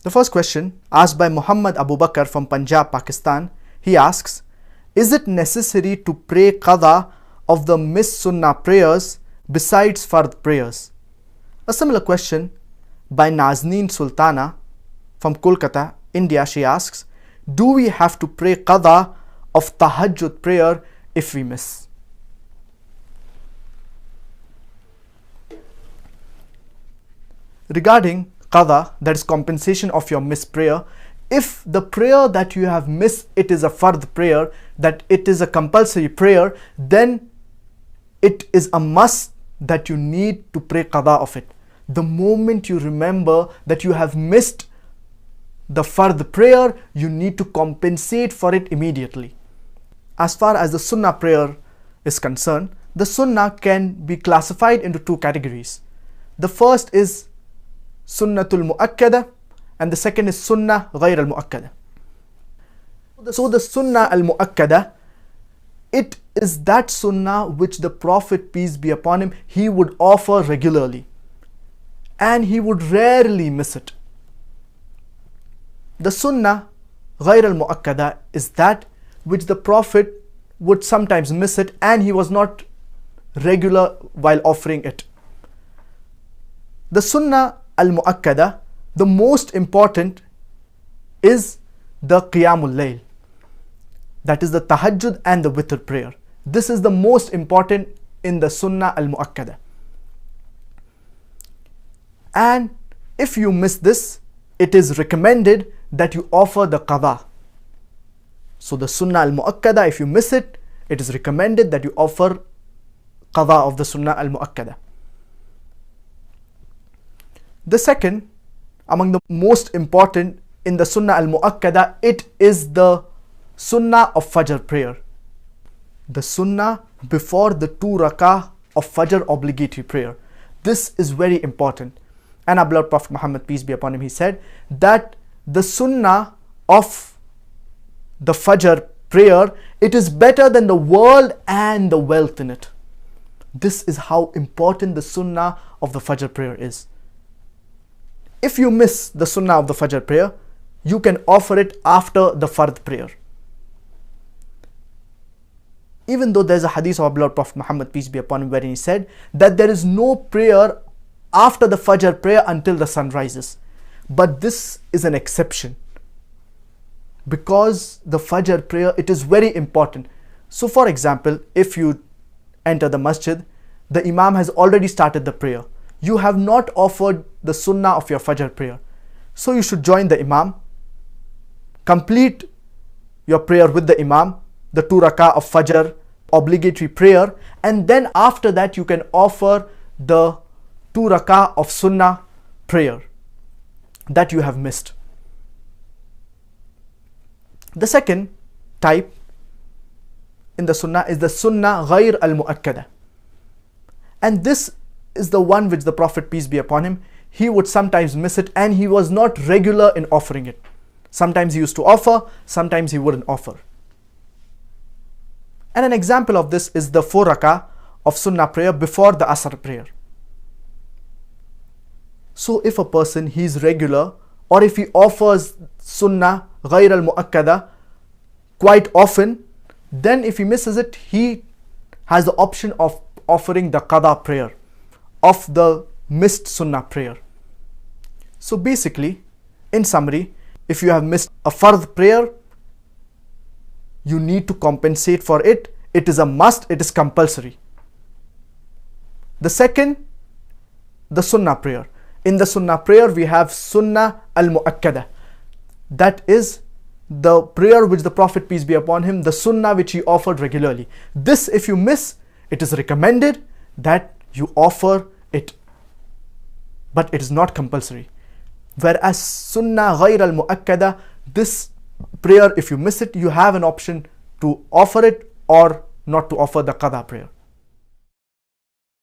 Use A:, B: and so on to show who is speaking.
A: The first question, asked by Muhammad Abu Bakr from Punjab, Pakistan, he asks, is it necessary to pray Qadha of the missed Sunnah prayers besides Fardh prayers? A similar question by Nazneen Sultana from Kolkata, India, she asks, do we have to pray Qadha of Tahajjud prayer if we miss? Regarding Qadha, that is compensation of your missed prayer, if the prayer that you have missed, it is a Fardh prayer, that it is a compulsory prayer, then it is a must that you need to pray Qadha of it. The moment you remember that you have missed the Fardh prayer, you need to compensate for it immediately. As far as the Sunnah prayer is concerned, the Sunnah can be classified into two categories. The first is Sunnatul Mu'akkada and the second is Sunnah Ghayr al-Mu'akkada. So the Sunnah al-Mu'akkada, it is that Sunnah which the Prophet, peace be upon him, he would offer regularly and he would rarely miss it. The Sunnah Ghayr al-Mu'akkada is that which the Prophet would sometimes miss it and he was not regular while offering it. The Sunnah al-Mu'akkada, the most important is the Qiyamul Layl, that is the Tahajjud and the Witr prayer. This is the most important in the Sunnah al-Mu'akkada. And if you miss this, it is recommended that you offer the Qadha. So the Sunnah al-Mu'akkada, if you miss it, it is recommended that you offer Qadha of the Sunnah al-Mu'akkada. The second, among the most important in the Sunnah al-Mu'akkada, it is the Sunnah of Fajr prayer. The Sunnah before the 2 rakah of Fajr obligatory prayer. This is very important. And our beloved Prophet Muhammad, peace be upon him, he said that the Sunnah of the Fajr prayer, it is better than the world and the wealth in it. This is how important the Sunnah of the Fajr prayer is. If you miss the Sunnah of the Fajr prayer, you can offer it after the Fardh prayer. Even though there is a hadith of our beloved Prophet Muhammad, peace be upon him, wherein he said that there is no prayer after the Fajr prayer until the sun rises. But this is an exception, because the Fajr prayer, it is very important. So for example, if you enter the masjid, the Imam has already started the prayer. You have not offered the Sunnah of your Fajr prayer. So you should join the Imam, complete your prayer with the Imam, the 2 rakah of Fajr obligatory prayer, and then after that you can offer the 2 rakah of Sunnah prayer that you have missed. The second type in the Sunnah is the Sunnah Ghayr al-Mu'akkada, and this is the one which the Prophet, peace be upon him, he would sometimes miss it and he was not regular in offering it. Sometimes he used to offer, sometimes he wouldn't offer. And an example of this is the 4 rakah of Sunnah prayer before the Asr prayer. So if a person, he is regular, or if he offers Sunnah Ghayr al-Mu'akkada quite often, then if he misses it, he has the option of offering the Qadha prayer of the missed Sunnah prayer. So basically, in summary, if you have missed a Fardh prayer, you need to compensate for it. It is a must, it is compulsory. The second, the Sunnah prayer. In the Sunnah prayer, we have Sunnah al-Mu'akkada. That is the prayer which the Prophet, peace be upon him, the Sunnah which he offered regularly. This, if you miss, it is recommended that you offer it, but it is not compulsory. Whereas Sunnah Ghayr al-Mu'akkada, this prayer, if you miss it, you have an option to offer it or not to offer the Qadha prayer.